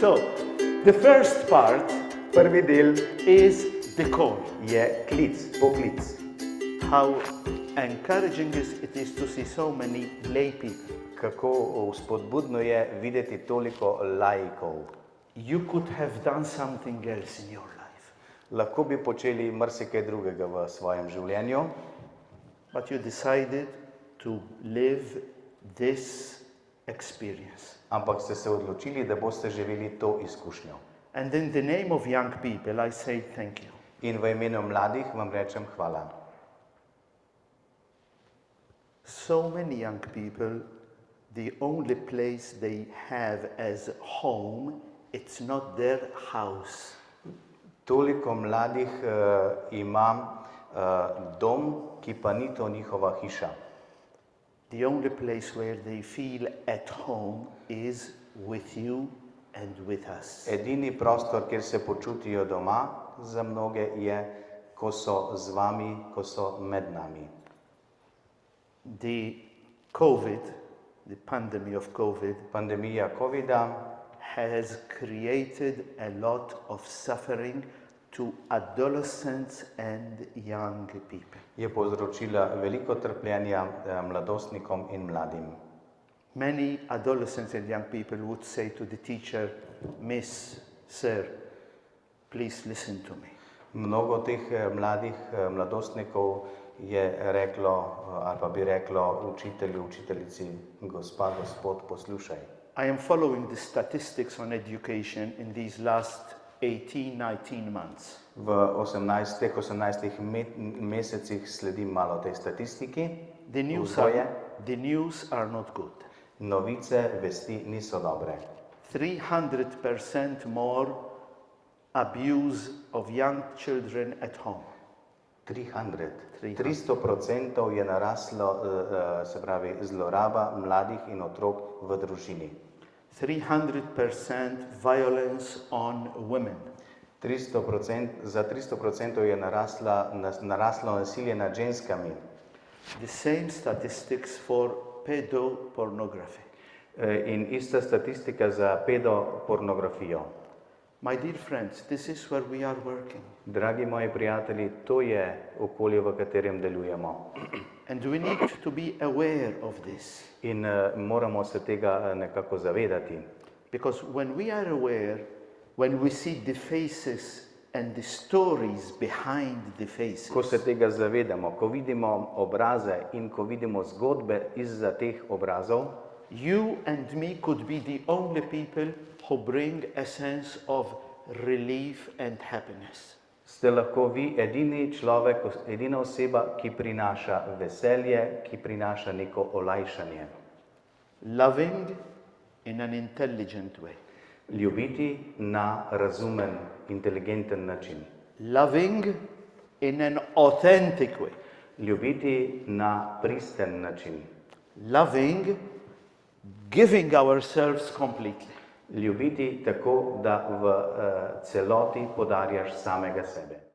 So, the first part Prvi del is the call. je klic, poklic. How encouraging it is to see so many lay people. Kako vzpodbudno je videti toliko laikov. You could have done something else in your life, Lahko bi počeli marsikaj drugega v svojem življenju, but you decided to live this experience. ampak ste se odločili, da boste živeli to izkušnjo. And in the name of young people, I say thank you. In v imenu mladih vam rečem hvala. So many young people, the only place they have as home, it's not their house. Toliko mladih ima dom, ki pa ni to njihova hiša. The only place where they feel at home is with you and with us. Edini prostor, kjer se počutijo doma za mnoge, je, ko so z vami, ko so med nami. The COVID, the pandemic of COVID, Pandemija covida has created a lot of suffering to adolescents and young people. je povzročila veliko trpljenja mladostnikom in mladim. Many adolescents and young people would say to the teacher, Miss, Sir, please listen to me. Mnogo teh mladih mladostnikov je reklo ali pa bi reklo učitelju, učiteljici, gospa, gospod, poslušaj. I am following the statistics on education in these last 18-19 months. V 18 mesecih sledim malo tej statistiki. The news are not good. Novice, vesti niso dobre. 300% more abuse of young children at home. 300% je naraslo, se pravi, zloraba mladih in otrok v družini. 300% violence on women. Za 300% je naraslo nasilje nad ženskami. The same statistics for pedopornography. In ista statistika za pedopornografijo. My dear friends, this is where we are working. Dragi moji prijatelji, to je okolje, v katerem delujemo. And we need to be aware of this. In moramo se tega nekako zavedati. Because when we are aware, when we see the faces and the stories behind the faces, Ko se tega zavedamo, ko vidimo obraze in ko vidimo zgodbe izza teh obrazov, you and me could be the only people who bring a sense of relief and happiness. ste lahko vi edini človek, edina oseba, ki prinaša veselje, ki prinaša neko olajšanje. Loving in an intelligent way. Ljubiti na razumen, inteligenten način. Loving in an authentic way. Ljubiti na pristen način. Loving, giving ourselves completely. Ljubiti tako, da v celoti podarjaš samega sebe.